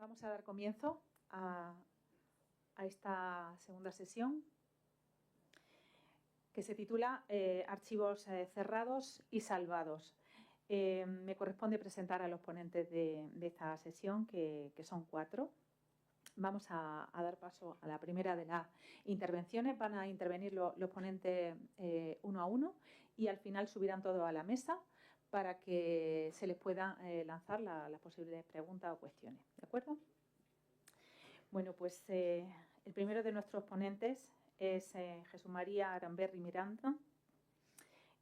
Vamos a dar comienzo a esta segunda sesión que se titula Archivos cerrados y salvados. Me corresponde presentar a los ponentes de esta sesión, que son 4. Vamos a dar paso a la primera de las intervenciones. Van a intervenir los ponentes uno a uno y al final subirán todos a la mesa para que se les pueda lanzar las posibles preguntas o cuestiones. ¿De acuerdo? Bueno, pues el primero de nuestros ponentes es Jesús María Aramberri Miranda.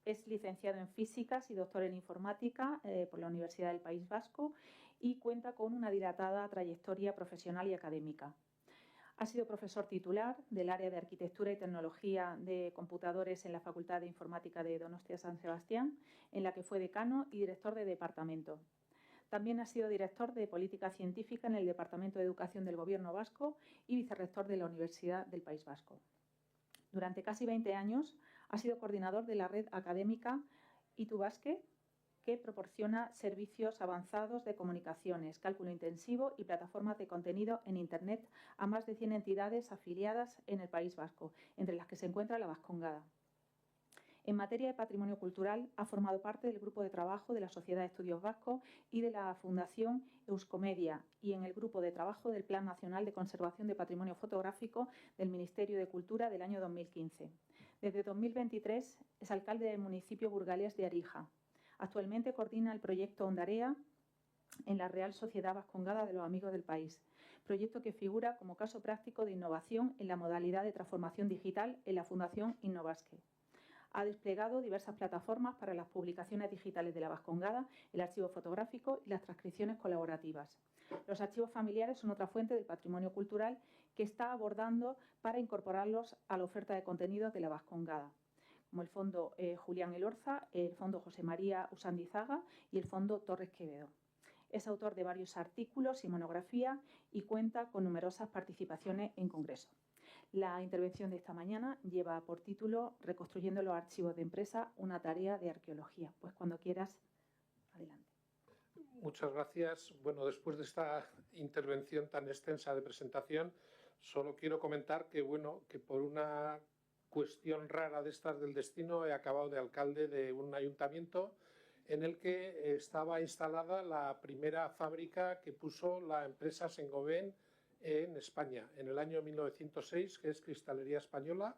Es licenciado en Físicas y doctor en Informática por la Universidad del País Vasco y cuenta con una dilatada trayectoria profesional y académica. Ha sido profesor titular del área de Arquitectura y Tecnología de Computadores en la Facultad de Informática de Donostia San Sebastián, en la que fue decano y director de departamento. También ha sido director de Política Científica en el Departamento de Educación del Gobierno vasco y vicerrector de la Universidad del País Vasco. Durante casi 20 años ha sido coordinador de la red académica ITU-Basque, que proporciona servicios avanzados de comunicaciones, cálculo intensivo y plataformas de contenido en Internet a más de 100 entidades afiliadas en el País Vasco, entre las que se encuentra la Vascongada. En materia de patrimonio cultural, ha formado parte del grupo de trabajo de la Sociedad de Estudios Vascos y de la Fundación Euskomedia y en el grupo de trabajo del Plan Nacional de Conservación de Patrimonio Fotográfico del Ministerio de Cultura del año 2015. Desde 2023 es alcalde del municipio burgalés de Arija. Actualmente coordina el proyecto Ondarea en la Real Sociedad Vascongada de los Amigos del País, proyecto que figura como caso práctico de innovación en la modalidad de transformación digital en la Fundación Innovasque. Ha desplegado diversas plataformas para las publicaciones digitales de la Vascongada, el archivo fotográfico y las transcripciones colaborativas. Los archivos familiares son otra fuente del patrimonio cultural que está abordando para incorporarlos a la oferta de contenidos de la Vascongada, como el Fondo Julián Elorza, el Fondo José María Usandizaga y el Fondo Torres Quevedo. Es autor de varios artículos y monografías y cuenta con numerosas participaciones en congresos. La intervención de esta mañana lleva por título Reconstruyendo los archivos de empresa, una tarea de arqueología. Pues cuando quieras, adelante. Muchas gracias. Bueno, después de esta intervención tan extensa de presentación, solo quiero comentar que, que por una cuestión rara de estas del destino he acabado de alcalde de un ayuntamiento en el que estaba instalada la primera fábrica que puso la empresa Saint-Gobain en España, en el año 1906, que es Cristalería Española,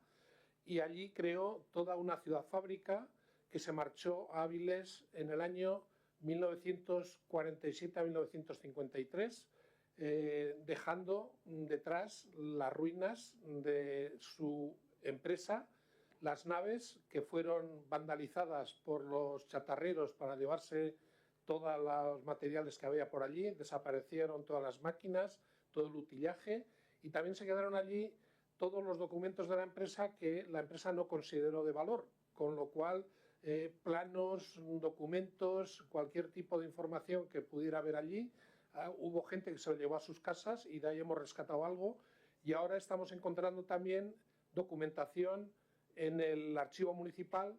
y allí creó toda una ciudad fábrica que se marchó a Áviles en el año 1947 a 1953, dejando detrás las ruinas de su empresa, las naves que fueron vandalizadas por los chatarreros para llevarse todos los materiales que había por allí, desaparecieron todas las máquinas, todo el utillaje, y también se quedaron allí todos los documentos de la empresa que la empresa no consideró de valor, con lo cual planos, documentos, cualquier tipo de información que pudiera haber allí, hubo gente que se lo llevó a sus casas y de ahí hemos rescatado algo, y ahora estamos encontrando también documentación en el archivo municipal,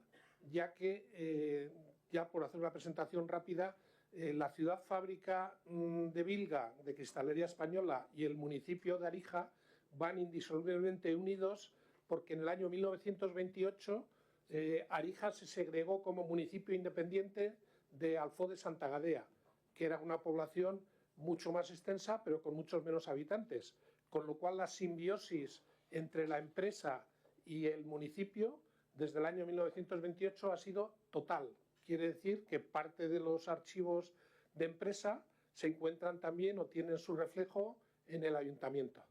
ya que, ya por hacer una presentación rápida, la ciudad fábrica de Bilga, de Cristalería Española, y el municipio de Arija van indisolublemente unidos porque en el año 1928 Arija se segregó como municipio independiente de Alfó de Santa Gadea, que era una población mucho más extensa pero con muchos menos habitantes, con lo cual la simbiosis entre la empresa y el municipio desde el año 1928 ha sido total. Quiere decir que parte de los archivos de empresa se encuentran también o tienen su reflejo en el ayuntamiento.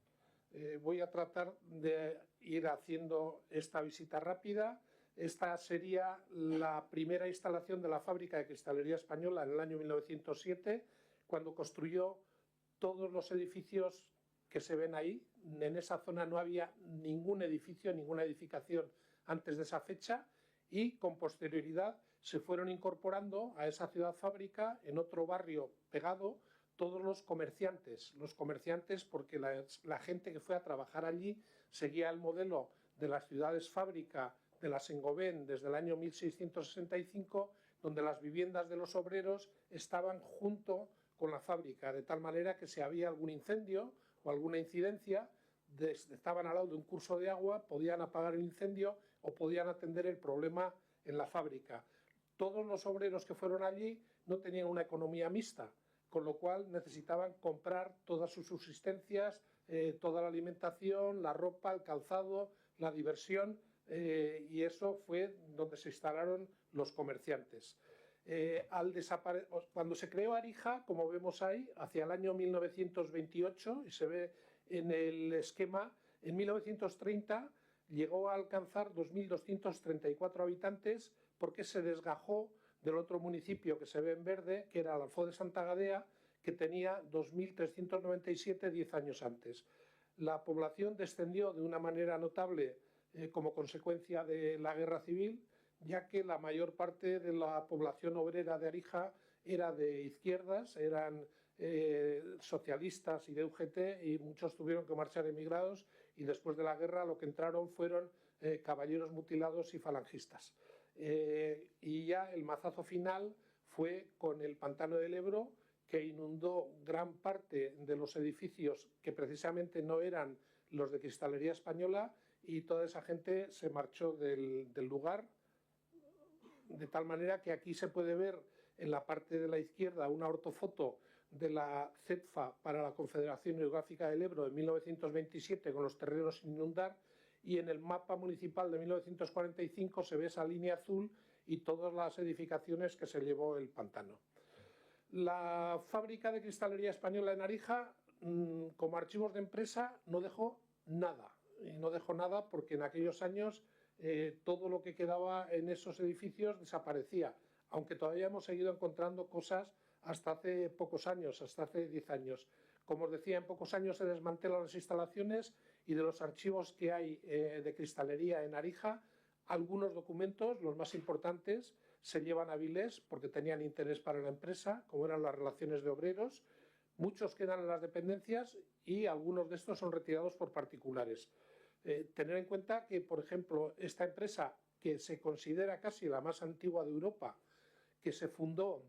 Voy a tratar de ir haciendo esta visita rápida. Esta sería la primera instalación de la fábrica de Cristalería Española en el año 1907, cuando construyó todos los edificios que se ven ahí. En esa zona no había ningún edificio, ninguna edificación antes de esa fecha, y con posterioridad se fueron incorporando a esa ciudad fábrica en otro barrio pegado todos los comerciantes porque la gente que fue a trabajar allí seguía el modelo de las ciudades fábrica de la Saint-Gobain desde el año 1665, donde las viviendas de los obreros estaban junto con la fábrica, de tal manera que si había algún incendio o alguna incidencia, estaban al lado de un curso de agua, podían apagar el incendio o podían atender el problema en la fábrica. Todos los obreros que fueron allí no tenían una economía mixta, con lo cual necesitaban comprar todas sus subsistencias, toda la alimentación, la ropa, el calzado, la diversión, y eso fue donde se instalaron los comerciantes. Cuando se creó Arija, como vemos ahí, hacia el año 1928, y se ve en el esquema, en 1930 llegó a alcanzar 2.234 habitantes porque se desgajó del otro municipio que se ve en verde, que era Alfó de Santa Gadea, que tenía 2.397 10 años antes. La población descendió de una manera notable como consecuencia de la guerra civil, ya que la mayor parte de la población obrera de Arija era de izquierdas, eran socialistas y de UGT, y muchos tuvieron que marchar emigrados, y después de la guerra lo que entraron fueron caballeros mutilados y falangistas. Y ya el mazazo final fue con el pantano del Ebro, que inundó gran parte de los edificios que precisamente no eran los de Cristalería Española, y toda esa gente se marchó del lugar, de tal manera que aquí se puede ver en la parte de la izquierda una ortofoto de la CETFA para la Confederación Hidrográfica del Ebro de 1927 con los terrenos sin inundar, y en el mapa municipal de 1945 se ve esa línea azul y todas las edificaciones que se llevó el pantano. La fábrica de cristalería española en Arija, como archivos de empresa, no dejó nada. Y no dejó nada porque en aquellos años todo lo que quedaba en esos edificios desaparecía, aunque todavía hemos seguido encontrando cosas hasta hace pocos años, hasta hace 10 años. Como os decía, en pocos años se desmantelan las instalaciones, y de los archivos que hay de cristalería en Arija, algunos documentos, los más importantes, se llevan a Avilés porque tenían interés para la empresa, como eran las relaciones de obreros. Muchos quedan en las dependencias y algunos de estos son retirados por particulares. Tener en cuenta que, por ejemplo, esta empresa, que se considera casi la más antigua de Europa, que se fundó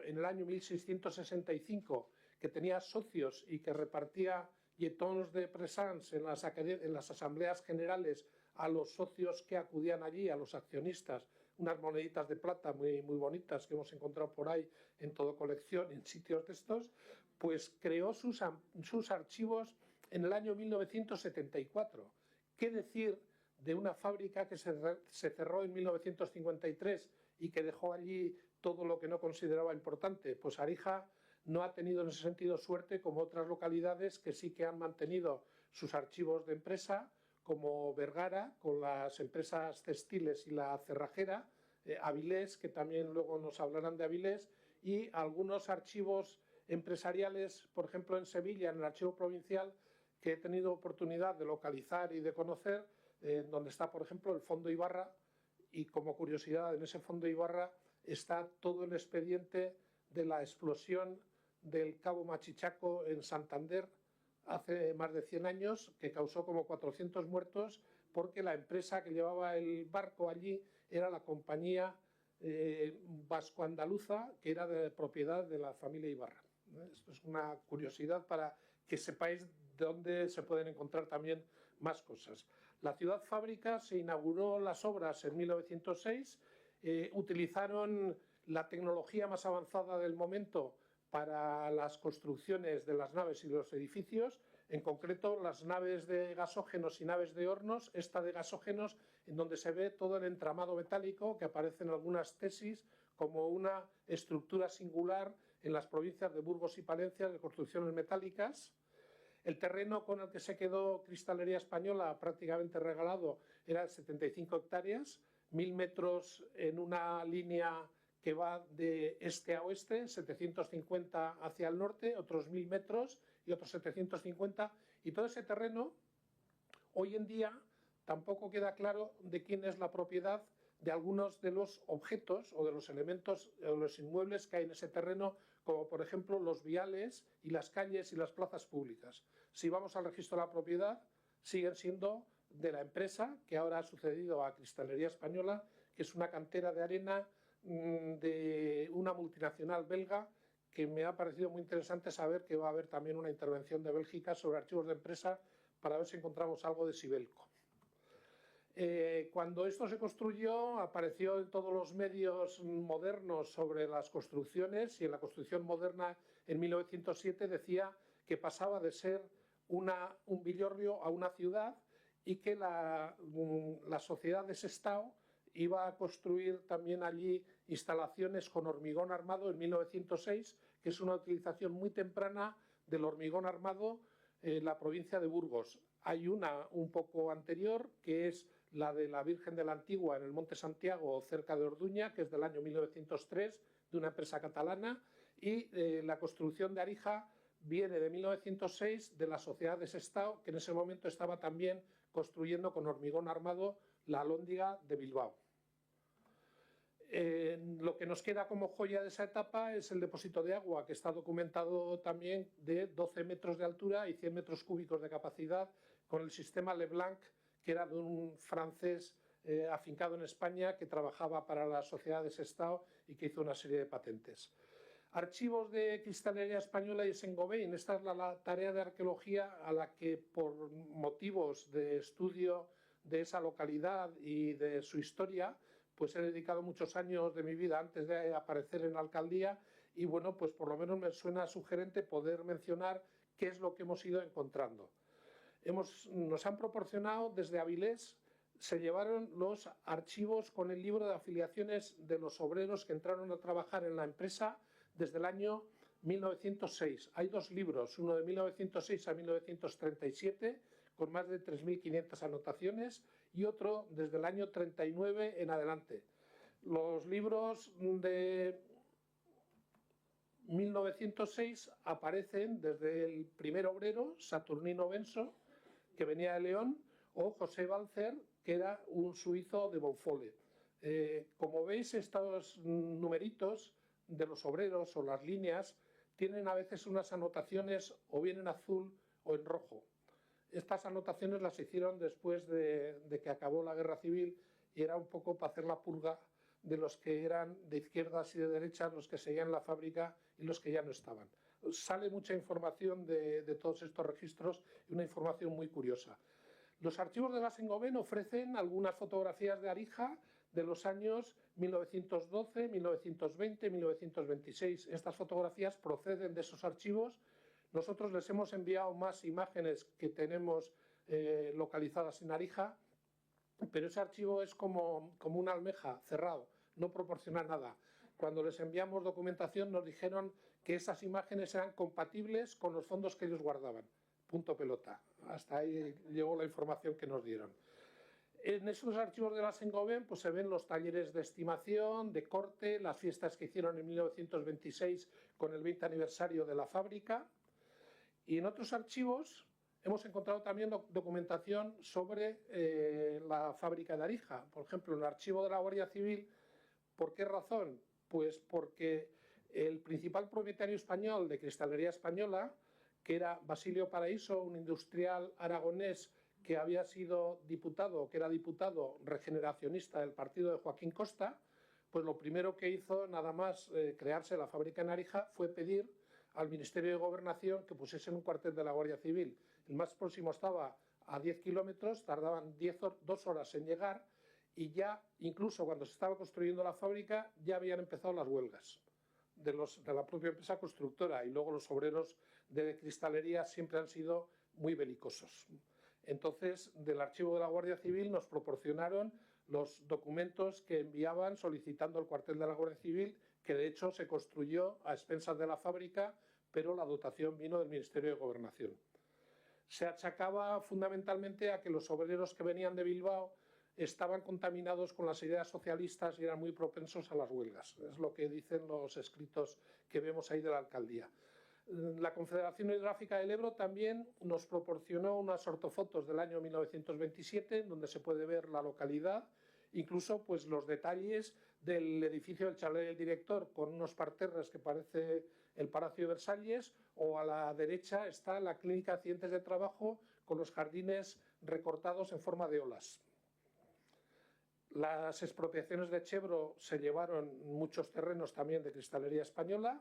en el año 1665, que tenía socios y que repartía jetons de présence en las asambleas generales a los socios que acudían allí, a los accionistas, unas moneditas de plata muy, muy bonitas que hemos encontrado por ahí en Todo Colección, en sitios de estos, pues creó sus archivos en el año 1974. ¿Qué decir de una fábrica que se cerró en 1953 y que dejó allí todo lo que no consideraba importante? Pues Arija no ha tenido en ese sentido suerte como otras localidades que sí que han mantenido sus archivos de empresa, como Vergara, con las empresas textiles y la cerrajera, Avilés, que también luego nos hablarán de Avilés, y algunos archivos empresariales, por ejemplo en Sevilla, en el archivo provincial, que he tenido oportunidad de localizar y de conocer, donde está, por ejemplo, el Fondo Ibarra, y como curiosidad, en ese Fondo Ibarra está todo el expediente de la explosión del Cabo Machichaco en Santander hace más de 100 años, que causó como 400 muertos, porque la empresa que llevaba el barco allí era la compañía vasco-andaluza, que era de propiedad de la familia Ibarra. Esto es una curiosidad para que sepáis de dónde se pueden encontrar también más cosas. La ciudad fábrica se inauguró las obras en 1906, utilizaron la tecnología más avanzada del momento para las construcciones de las naves y los edificios, en concreto las naves de gasógenos y naves de hornos, esta de gasógenos, en donde se ve todo el entramado metálico que aparece en algunas tesis como una estructura singular en las provincias de Burgos y Palencia de construcciones metálicas. El terreno con el que se quedó Cristalería Española prácticamente regalado era 75 hectáreas, 1000 metros en una línea que va de este a oeste, 750 hacia el norte, otros 1000 metros y otros 750, y todo ese terreno hoy en día tampoco queda claro de quién es la propiedad de algunos de los objetos o de los elementos o los inmuebles que hay en ese terreno, como por ejemplo los viales y las calles y las plazas públicas. Si vamos al registro de la propiedad, siguen siendo de la empresa, que ahora ha sucedido a Cristalería Española, que es una cantera de arena de una multinacional belga que me ha parecido muy interesante saber que va a haber también una intervención de Bélgica sobre archivos de empresa para ver si encontramos algo de Sibelco. Cuando esto se construyó, apareció en todos los medios modernos sobre las construcciones, y en la construcción moderna en 1907 decía que pasaba de ser un villorrio a una ciudad, y que la sociedad de Sestao iba a construir también allí instalaciones con hormigón armado en 1906, que es una utilización muy temprana del hormigón armado en la provincia de Burgos. Hay una un poco anterior, que es la de la Virgen de la Antigua en el Monte Santiago, cerca de Orduña, que es del año 1903, de una empresa catalana, y la construcción de Arija viene de 1906 de la sociedad de Sestao, que en ese momento estaba también construyendo con hormigón armado la Alhóndiga de Bilbao. Lo que nos queda como joya de esa etapa es el depósito de agua, que está documentado también, de 12 metros de altura y 100 metros cúbicos de capacidad, con el sistema Leblanc, que era de un francés afincado en España, que trabajaba para la sociedad de Sestao y que hizo una serie de patentes. Archivos de Cristalería Española y Saint-Gobain. Esta es la tarea de arqueología a la que, por motivos de estudio de esa localidad y de su historia, pues he dedicado muchos años de mi vida antes de aparecer en la alcaldía, y bueno, pues por lo menos me suena sugerente poder mencionar qué es lo que hemos ido encontrando. Nos han proporcionado desde Avilés, se llevaron los archivos con el libro de afiliaciones de los obreros que entraron a trabajar en la empresa desde el año 1906. Hay dos libros, uno de 1906 a 1937, con más de 3.500 anotaciones, y otro desde el año 39 en adelante. Los libros de 1906 aparecen desde el primer obrero, Saturnino Benso, que venía de León, o José Balcer, que era un suizo de Bonfole. Como veis, estos numeritos de los obreros o las líneas tienen a veces unas anotaciones o bien en azul o en rojo. Estas anotaciones las hicieron después de que acabó la Guerra Civil, y era un poco para hacer la purga de los que eran de izquierdas y de derechas, los que seguían la fábrica y los que ya no estaban. Sale mucha información de todos estos registros, y una información muy curiosa. Los archivos de la Saint-Gobain ofrecen algunas fotografías de Arija de los años 1912, 1920, 1926. Estas fotografías proceden de esos archivos. Nosotros les hemos enviado más imágenes que tenemos localizadas en Arija, pero ese archivo es como una almeja, cerrado, no proporciona nada. Cuando les enviamos documentación nos dijeron que esas imágenes eran compatibles con los fondos que ellos guardaban. Punto pelota. Hasta ahí llegó la información que nos dieron. En esos archivos de la Saint-Gobain pues se ven los talleres de estimación, de corte, las fiestas que hicieron en 1926 con el 20 aniversario de la fábrica. Y en otros archivos hemos encontrado también documentación sobre la fábrica de Arija. Por ejemplo, en el archivo de la Guardia Civil. ¿Por qué razón? Pues porque el principal propietario español de Cristalería Española, que era Basilio Paraíso, un industrial aragonés que había sido diputado, que era diputado regeneracionista del partido de Joaquín Costa, pues lo primero que hizo, nada más crearse la fábrica en Arija, fue pedir al Ministerio de Gobernación que pusiesen un cuartel de la Guardia Civil. El más próximo estaba a 10 kilómetros, tardaban 2 horas en llegar, y ya, incluso cuando se estaba construyendo la fábrica, ya habían empezado las huelgas de la propia empresa constructora, y luego los obreros de cristalería siempre han sido muy belicosos. Entonces, del archivo de la Guardia Civil nos proporcionaron los documentos que enviaban solicitando el cuartel de la Guardia Civil, que de hecho se construyó a expensas de la fábrica, pero la dotación vino del Ministerio de Gobernación. Se achacaba fundamentalmente a que los obreros que venían de Bilbao estaban contaminados con las ideas socialistas y eran muy propensos a las huelgas. Es lo que dicen los escritos que vemos ahí de la alcaldía. La Confederación Hidrográfica del Ebro también nos proporcionó unas ortofotos del año 1927, donde se puede ver la localidad, incluso pues los detalles del edificio del chalet del director, con unos parterres que parece el Palacio de Versalles, o a la derecha está la Clínica de Accidentes de Trabajo, con los jardines recortados en forma de olas. Las expropiaciones de Chevro se llevaron muchos terrenos también de Cristalería Española,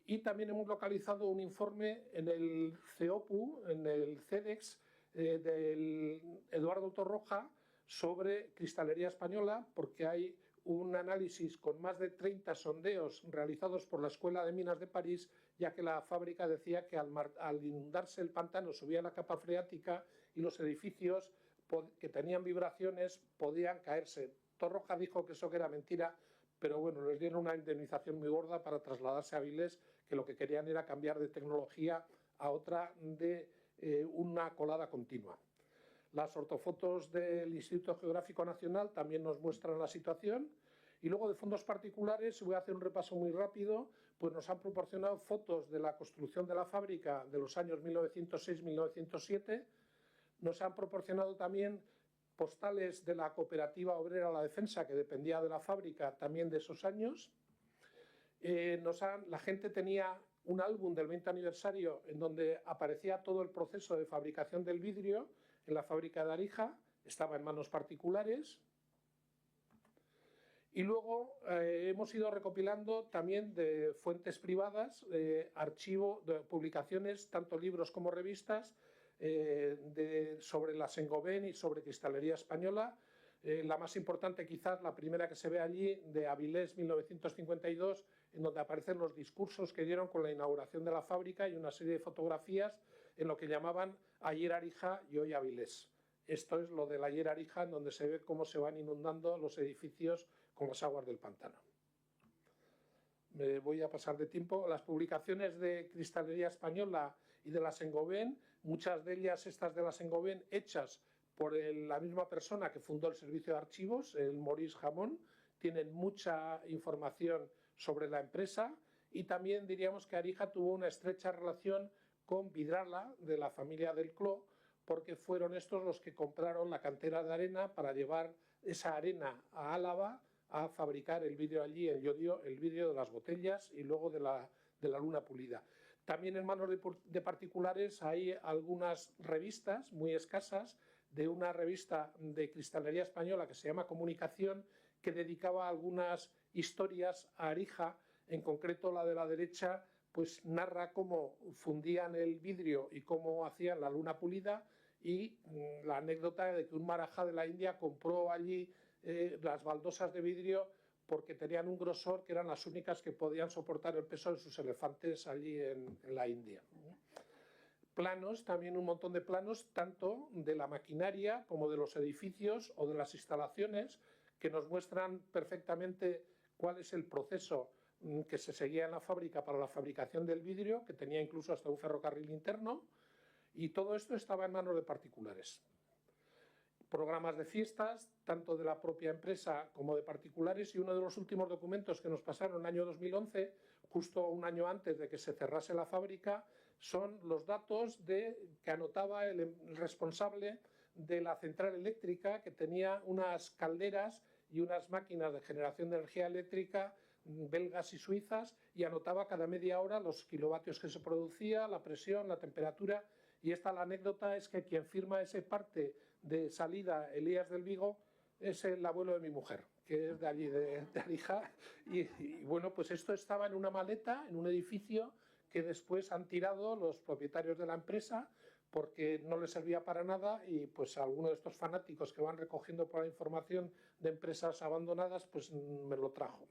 Y también hemos localizado un informe en el CEOPU, en el CEDEX, del Eduardo Torroja, sobre cristalería española, porque hay un análisis con más de 30 sondeos realizados por la Escuela de Minas de París, ya que la fábrica decía que al inundarse el pantano subía la capa freática y los edificios que tenían vibraciones podían caerse. Torroja dijo que eso era mentira, pero bueno, les dieron una indemnización muy gorda para trasladarse a Avilés, que lo que querían era cambiar de tecnología a otra de una colada continua. Las ortofotos del Instituto Geográfico Nacional también nos muestran la situación. Y luego de fondos particulares, voy a hacer un repaso muy rápido, pues nos han proporcionado fotos de la construcción de la fábrica de los años 1906-1907. Nos han proporcionado también postales de la Cooperativa Obrera La Defensa, que dependía de la fábrica también de esos años. La gente tenía un álbum del 20 aniversario en donde aparecía todo el proceso de fabricación del vidrio en la fábrica de Arija, estaba en manos particulares. Y luego hemos ido recopilando también de fuentes privadas, archivo de publicaciones, tanto libros como revistas, sobre la Saint-Gobain y sobre cristalería española. La más importante quizás, la primera que se ve allí, de Avilés 1952, en donde aparecen los discursos que dieron con la inauguración de la fábrica y una serie de fotografías en lo que llamaban ayer Arija y hoy Avilés. Esto es lo del ayer Arija, en donde se ve cómo se van inundando los edificios con las aguas del pantano. Me voy a pasar de tiempo. Las publicaciones de cristalería española y de la Saint-Gobain, muchas de ellas, estas de la Saint-Gobain, hechas por la misma persona que fundó el servicio de archivos, el Maurice Jamón, tienen mucha información sobre la empresa, y también diríamos que Arija tuvo una estrecha relación con Vidrala, de la familia del Cló, porque fueron estos los que compraron la cantera de arena para llevar esa arena a Álava a fabricar el vidrio allí, en Llodio, el vidrio de las botellas y luego de la luna pulida. También en manos de particulares hay algunas revistas muy escasas, de una revista de cristalería española que se llama Comunicación, que dedicaba algunas historias a Arija, en concreto la de la derecha, pues narra cómo fundían el vidrio y cómo hacían la luna pulida, y la anécdota de que un marajá de la India compró allí las baldosas de vidrio porque tenían un grosor que eran las únicas que podían soportar el peso de sus elefantes allí en la India. Planos, también un montón de planos, tanto de la maquinaria como de los edificios o de las instalaciones, que nos muestran perfectamente cuál es el proceso que se seguía en la fábrica para la fabricación del vidrio, que tenía incluso hasta un ferrocarril interno, y todo esto estaba en manos de particulares. Programas de fiestas, tanto de la propia empresa como de particulares, y uno de los últimos documentos que nos pasaron en el año 2011, justo un año antes de que se cerrase la fábrica, son los datos que anotaba el responsable de la central eléctrica, que tenía unas calderas y unas máquinas de generación de energía eléctrica belgas y suizas, y anotaba cada media hora los kilovatios que se producía, la presión, la temperatura. Y la anécdota es que quien firma ese parte de salida, Elías del Vigo, es el abuelo de mi mujer, que es de allí, de Arija. Y bueno, pues esto estaba en una maleta, en un edificio que después han tirado los propietarios de la empresa porque no les servía para nada, y pues alguno de estos fanáticos que van recogiendo por la información de empresas abandonadas, pues me lo trajo.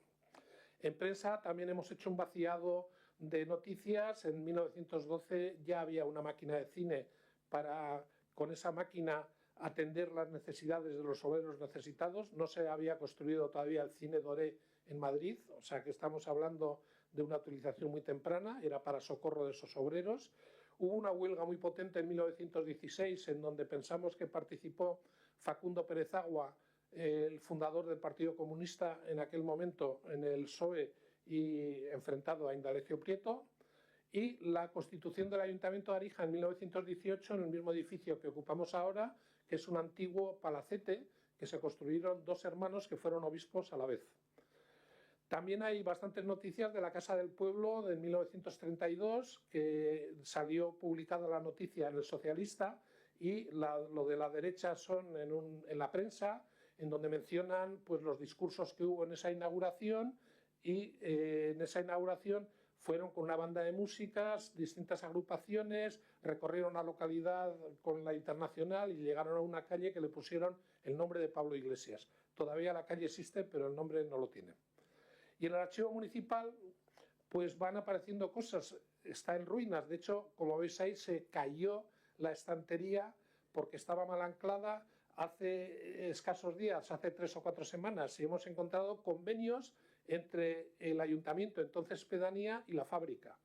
En prensa también hemos hecho un vaciado de noticias. En 1912 ya había una máquina de cine para, con esa máquina, atender las necesidades de los obreros necesitados. No se había construido todavía el Cine Doré en Madrid, o sea que estamos hablando de una utilización muy temprana, era para socorro de esos obreros. Hubo una huelga muy potente en 1916, en donde pensamos que participó Facundo Pérez Agua, el fundador del Partido Comunista en aquel momento en el PSOE, y enfrentado a Indalecio Prieto. Y la constitución del Ayuntamiento de Arija en 1918, en el mismo edificio que ocupamos ahora, que es un antiguo palacete que se construyeron dos hermanos que fueron obispos a la vez. También hay bastantes noticias de la Casa del Pueblo de 1932, que salió publicada la noticia en El Socialista, y lo de la derecha son en la prensa, en donde mencionan pues los discursos que hubo en esa inauguración, y en esa inauguración fueron con una banda de músicas, distintas agrupaciones, recorrieron la localidad con la Internacional y llegaron a una calle que le pusieron el nombre de Pablo Iglesias. Todavía la calle existe, pero el nombre no lo tiene. Y en el archivo municipal pues van apareciendo cosas, está en ruinas. De hecho, como veis ahí, se cayó la estantería porque estaba mal anclada hace escasos días, hace 3 o 4 semanas, y hemos encontrado convenios entre el ayuntamiento, entonces pedanía, y la fábrica.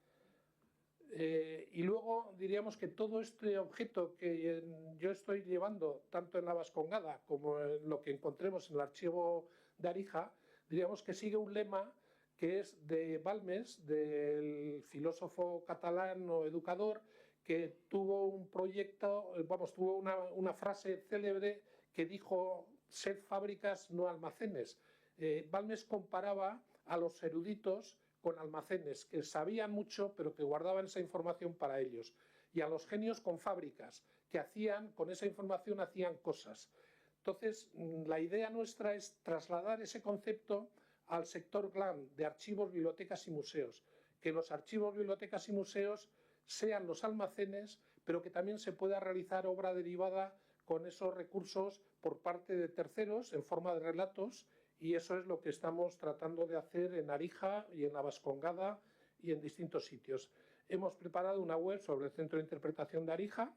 Y luego diríamos que todo este objeto que yo estoy llevando, tanto en la Vascongada como en lo que encontremos en el archivo de Arija, diríamos que sigue un lema que es de Balmes, del filósofo catalán o educador, que tuvo un proyecto, tuvo una frase célebre que dijo: sed fábricas, no almacenes. Balmes comparaba a los eruditos con almacenes, que sabían mucho, pero que guardaban esa información para ellos, y a los genios con fábricas, que con esa información hacían cosas. Entonces, la idea nuestra es trasladar ese concepto al sector GLAM de archivos, bibliotecas y museos, que los archivos, bibliotecas y museos sean los almacenes, pero que también se pueda realizar obra derivada con esos recursos por parte de terceros en forma de relatos, y eso es lo que estamos tratando de hacer en Arija y en la Vascongada y en distintos sitios. Hemos preparado una web sobre el Centro de Interpretación de Arija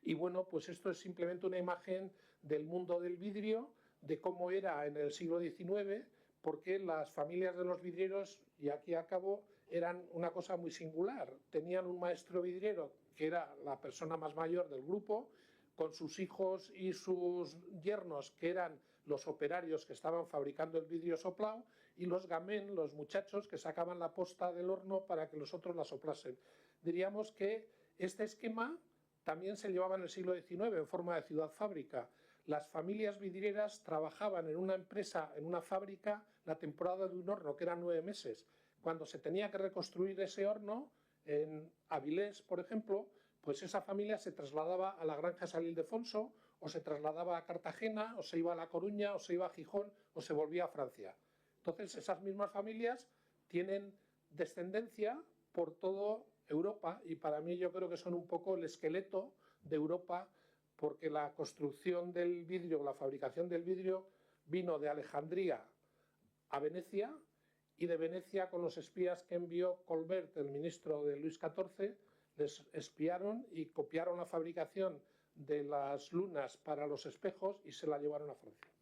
y bueno, pues esto es simplemente una imagen del mundo del vidrio, de cómo era en el siglo XIX, porque las familias de los vidrieros, y aquí acabo, eran una cosa muy singular. Tenían un maestro vidriero, que era la persona más mayor del grupo, con sus hijos y sus yernos, que eran los operarios que estaban fabricando el vidrio soplado, y los gamén, los muchachos que sacaban la posta del horno para que los otros la soplasen. Diríamos que este esquema también se llevaba en el siglo XIX en forma de ciudad-fábrica. Las familias vidrieras trabajaban en una empresa, en una fábrica, la temporada de un horno, que eran 9 meses. Cuando se tenía que reconstruir ese horno, en Avilés, por ejemplo, pues esa familia se trasladaba a la granja San Ildefonso, o se trasladaba a Cartagena, o se iba a La Coruña, o se iba a Gijón, o se volvía a Francia. Entonces, esas mismas familias tienen descendencia por toda Europa, y para mí yo creo que son un poco el esqueleto de Europa, porque la construcción del vidrio, la fabricación del vidrio, vino de Alejandría a Venecia, y de Venecia, con los espías que envió Colbert, el ministro de Luis XIV, les espiaron y copiaron la fabricación de las lunas para los espejos y se la llevaron a Francia.